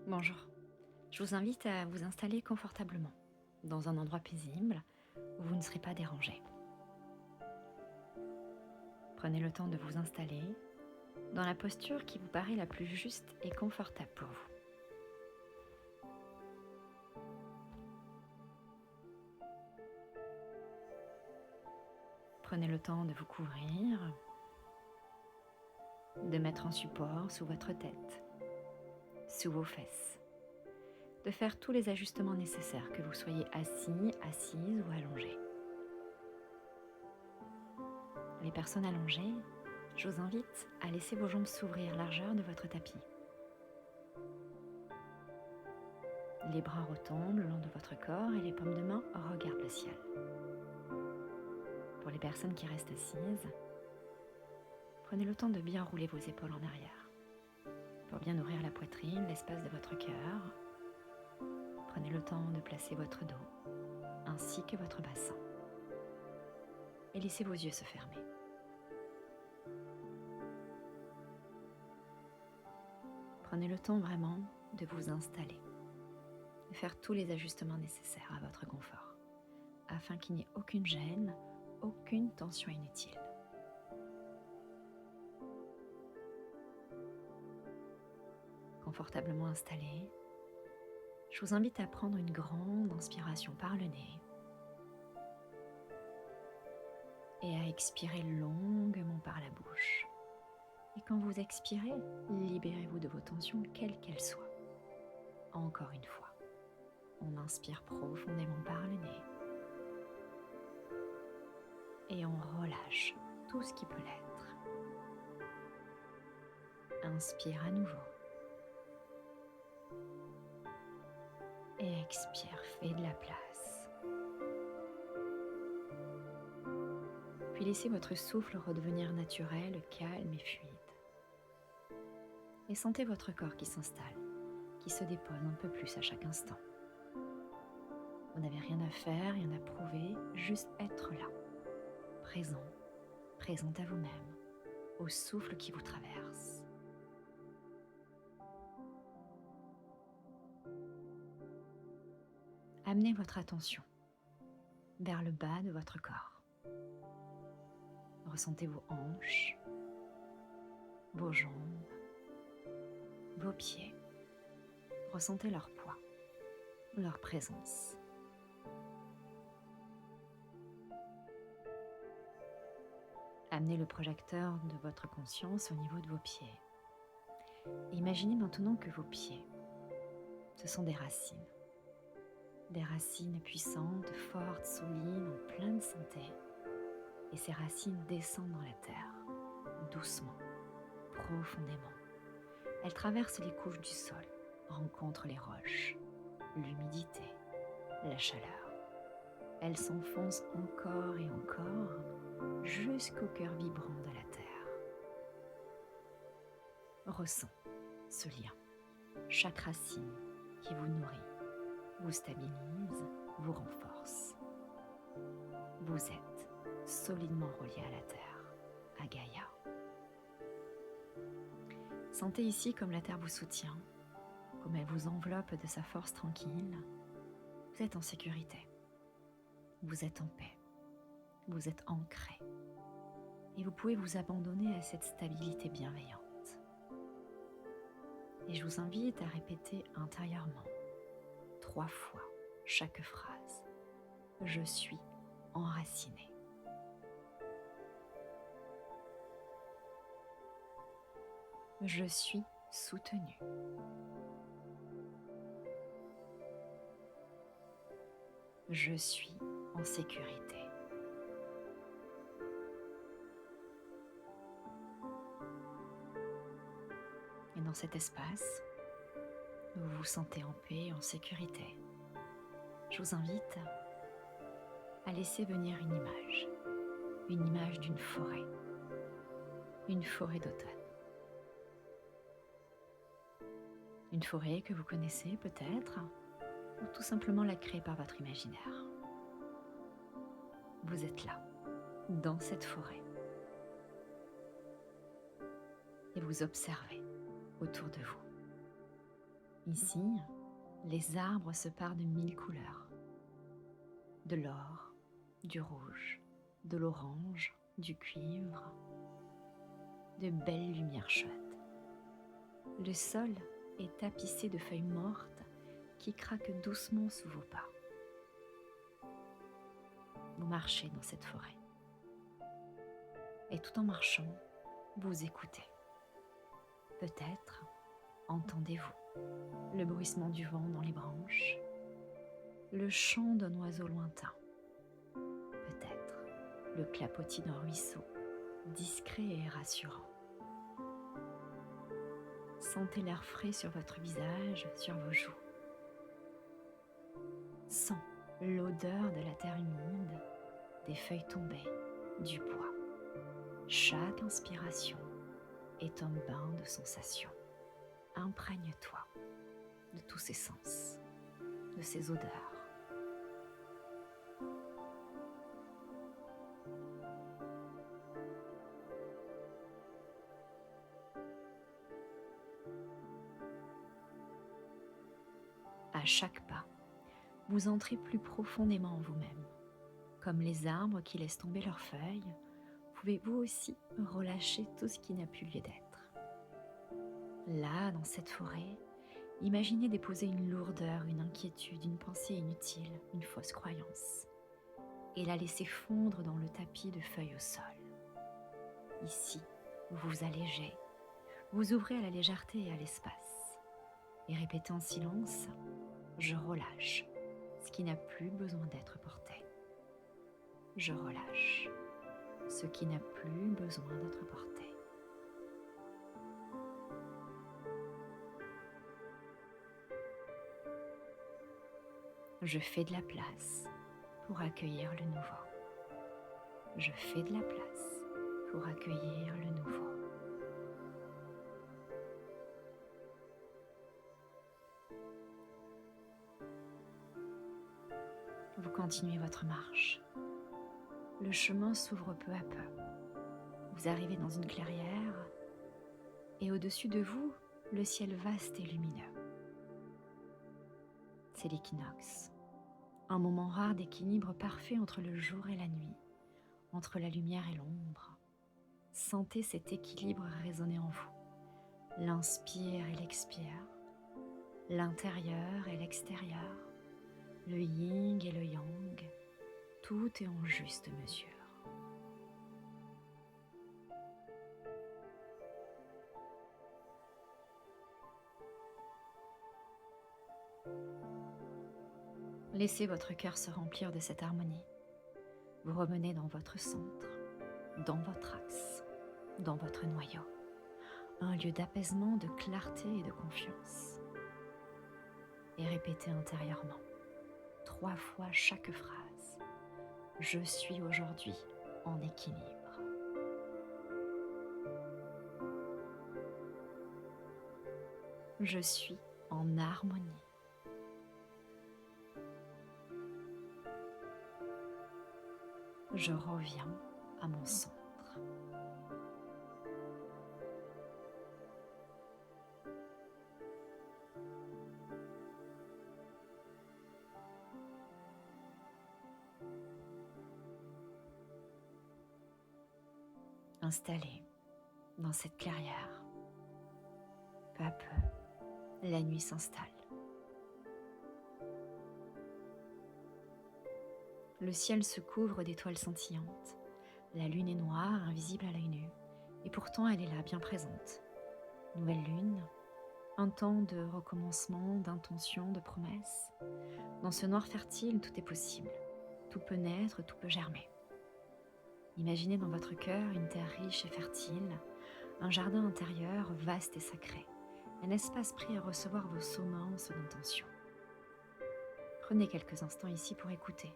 Bonjour, je vous invite à vous installer confortablement, dans un endroit paisible où vous ne serez pas dérangé. Prenez le temps de vous installer dans la posture qui vous paraît la plus juste et confortable pour vous. Prenez le temps de vous couvrir, de mettre un support sous votre tête, sous vos fesses, de faire tous les ajustements nécessaires, que vous soyez assis, assise ou allongé. Les personnes allongées, je vous invite à laisser vos jambes s'ouvrir largeur de votre tapis. Les bras retombent le long de votre corps et les paumes de main regardent le ciel. Pour les personnes qui restent assises, prenez le temps de bien rouler vos épaules en arrière. Pour bien ouvrir la poitrine, l'espace de votre cœur, prenez le temps de placer votre dos ainsi que votre bassin. Et laissez vos yeux se fermer. Prenez le temps vraiment de vous installer, de faire tous les ajustements nécessaires à votre confort, afin qu'il n'y ait aucune gêne, aucune tension inutile. Confortablement installé, je vous invite à prendre une grande inspiration par le nez et à expirer longuement par la bouche. Et quand vous expirez, libérez-vous de vos tensions, quelles qu'elles soient. Encore une fois, on inspire profondément par le nez et on relâche tout ce qui peut l'être. Inspire à nouveau et expire, fais de la place. Puis laissez votre souffle redevenir naturel, calme et fluide. Et sentez votre corps qui s'installe, qui se dépose un peu plus à chaque instant. Vous n'avez rien à faire, rien à prouver, juste être là, présent, présente à vous-même, au souffle qui vous traverse. Amenez votre attention vers le bas de votre corps. Ressentez vos hanches, vos jambes, vos pieds. Ressentez leur poids, leur présence. Amenez le projecteur de votre conscience au niveau de vos pieds. Et imaginez maintenant que vos pieds, ce sont des racines. Des racines puissantes, fortes, solides, en pleine santé. Et ces racines descendent dans la terre, doucement, profondément. Elles traversent les couches du sol, rencontrent les roches, l'humidité, la chaleur. Elles s'enfoncent encore et encore jusqu'au cœur vibrant de la terre. Ressens ce lien, chaque racine qui vous nourrit, vous stabilise, vous renforce. Vous êtes solidement relié à la terre, à Gaïa. Sentez ici comme la terre vous soutient, comme elle vous enveloppe de sa force tranquille. Vous êtes en sécurité, vous êtes en paix, vous êtes ancré et vous pouvez vous abandonner à cette stabilité bienveillante. Et je vous invite à répéter intérieurement 3 fois chaque phrase. Je suis enraciné. Je suis soutenu. Je suis en sécurité. Et dans cet espace, où vous vous sentez en paix, en sécurité, je vous invite à laisser venir une image d'une forêt d'automne. Une forêt que vous connaissez peut-être, ou tout simplement la créée par votre imaginaire. Vous êtes là, dans cette forêt, et vous observez autour de vous. Ici, les arbres se parent de 1000 couleurs. De l'or, du rouge, de l'orange, du cuivre, de belles lumières chaudes. Le sol est tapissé de feuilles mortes qui craquent doucement sous vos pas. Vous marchez dans cette forêt. Et tout en marchant, vous écoutez. Peut-être entendez-vous le bruissement du vent dans les branches, le chant d'un oiseau lointain, peut-être le clapotis d'un ruisseau, discret et rassurant. Sentez l'air frais sur votre visage, sur vos joues. Sens l'odeur de la terre humide, des feuilles tombées, du bois. Chaque inspiration est un bain de sensations. Imprègne-toi de tous ces sens, de ces odeurs. À chaque pas, vous entrez plus profondément en vous-même. Comme les arbres qui laissent tomber leurs feuilles, pouvez-vous aussi relâcher tout ce qui n'a plus lieu d'être. Là, dans cette forêt, imaginez déposer une lourdeur, une inquiétude, une pensée inutile, une fausse croyance, et la laisser fondre dans le tapis de feuilles au sol. Ici, vous vous allégez, vous ouvrez à la légèreté et à l'espace, et répétez en silence « Je relâche ce qui n'a plus besoin d'être porté. Je relâche ce qui n'a plus besoin d'être porté. » Je fais de la place pour accueillir le nouveau. Je fais de la place pour accueillir le nouveau. Vous continuez votre marche. Le chemin s'ouvre peu à peu. Vous arrivez dans une clairière et au-dessus de vous, le ciel vaste et lumineux. C'est l'équinoxe, un moment rare d'équilibre parfait entre le jour et la nuit, entre la lumière et l'ombre. Sentez cet équilibre résonner en vous, l'inspire et l'expire, l'intérieur et l'extérieur, le yin et le yang, tout est en juste mesure. Laissez votre cœur se remplir de cette harmonie. Vous revenez dans votre centre, dans votre axe, dans votre noyau, un lieu d'apaisement, de clarté et de confiance. Et répétez intérieurement, 3 fois chaque phrase. Je suis aujourd'hui en équilibre. Je suis en harmonie. Je reviens à mon centre. Installé dans cette clairière, peu à peu, la nuit s'installe. Le ciel se couvre d'étoiles scintillantes. La lune est noire, invisible à l'œil nu, et pourtant elle est là, bien présente. Nouvelle lune, un temps de recommencement, d'intention, de promesses. Dans ce noir fertile, tout est possible. Tout peut naître, tout peut germer. Imaginez dans votre cœur une terre riche et fertile, un jardin intérieur vaste et sacré, un espace prêt à recevoir vos semences d'intention. Prenez quelques instants ici pour écouter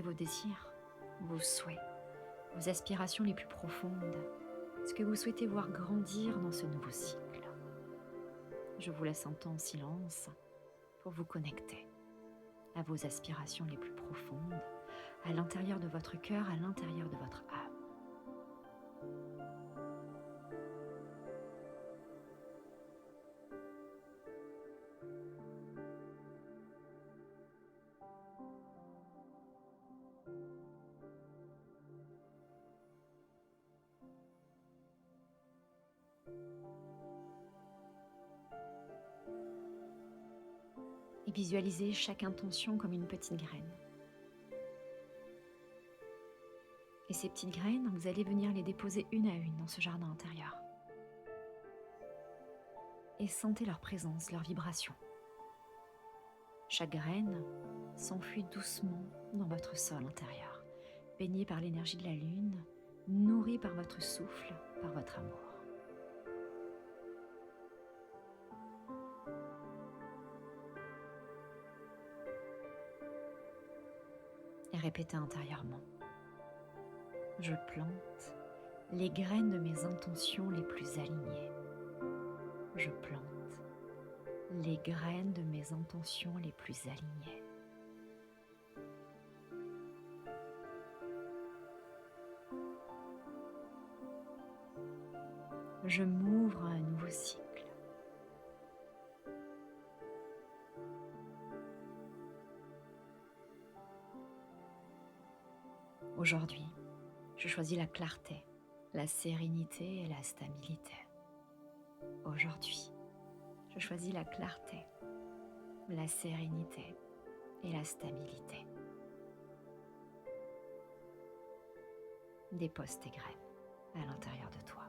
vos désirs, vos souhaits, vos aspirations les plus profondes, ce que vous souhaitez voir grandir dans ce nouveau cycle. Je vous laisse un temps en silence pour vous connecter à vos aspirations les plus profondes, à l'intérieur de votre cœur, à l'intérieur de votre âme. Et visualisez chaque intention comme une petite graine. Et ces petites graines, vous allez venir les déposer une à une dans ce jardin intérieur. Et sentez leur présence, leur vibration. Chaque graine s'enfuit doucement dans votre sol intérieur, baignée par l'énergie de la lune, nourrie par votre souffle, par votre amour. Et répétez intérieurement. Je plante les graines de mes intentions les plus alignées. Je plante les graines de mes intentions les plus alignées. Je m'ouvre à un nouveau cycle. Aujourd'hui, je choisis la clarté, la sérénité et la stabilité. Aujourd'hui, je choisis la clarté, la sérénité et la stabilité. Dépose tes graines à l'intérieur de toi.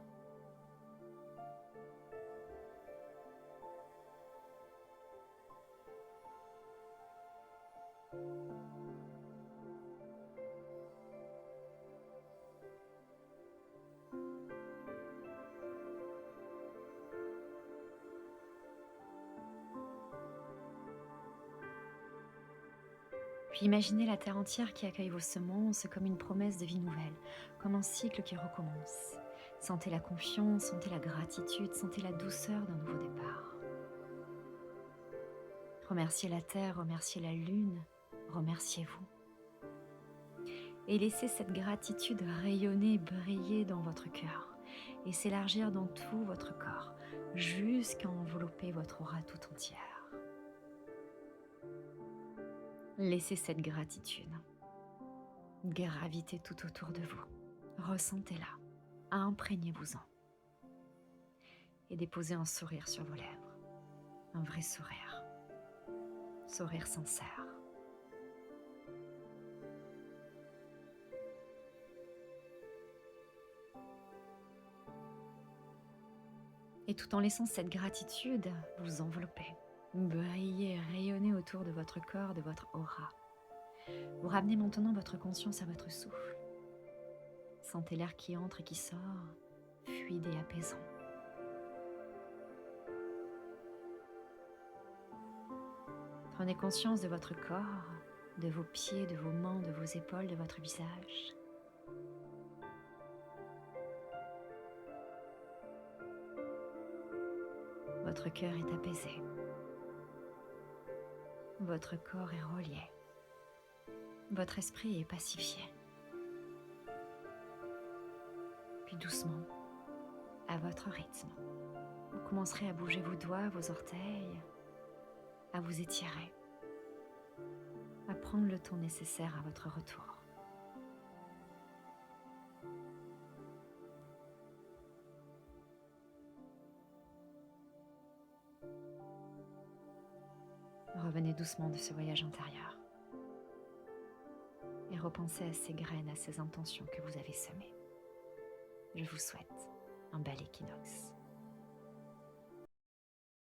Puis imaginez la terre entière qui accueille vos semences comme une promesse de vie nouvelle, comme un cycle qui recommence. Sentez la confiance, sentez la gratitude, sentez la douceur d'un nouveau départ. Remerciez la terre, remerciez la lune, remerciez-vous. Et laissez cette gratitude rayonner, briller dans votre cœur et s'élargir dans tout votre corps, jusqu'à envelopper votre aura tout entière. Laissez cette gratitude graviter tout autour de vous. Ressentez-la, imprégnez-vous-en. Et déposez un sourire sur vos lèvres, un vrai sourire sincère. Et tout en laissant cette gratitude vous envelopper, briller, rayonner autour de votre corps, de votre aura. Vous ramenez maintenant votre conscience à votre souffle. Sentez l'air qui entre et qui sort, fluide et apaisant. Prenez conscience de votre corps, de vos pieds, de vos mains, de vos épaules, de votre visage. Votre cœur est apaisé. Votre corps est relié. Votre esprit est pacifié. Puis doucement, à votre rythme, vous commencerez à bouger vos doigts, vos orteils, à vous étirer, à prendre le temps nécessaire à votre retour. Revenez doucement de ce voyage intérieur et repensez à ces graines, à ces intentions que vous avez semées. Je vous souhaite un bel équinoxe.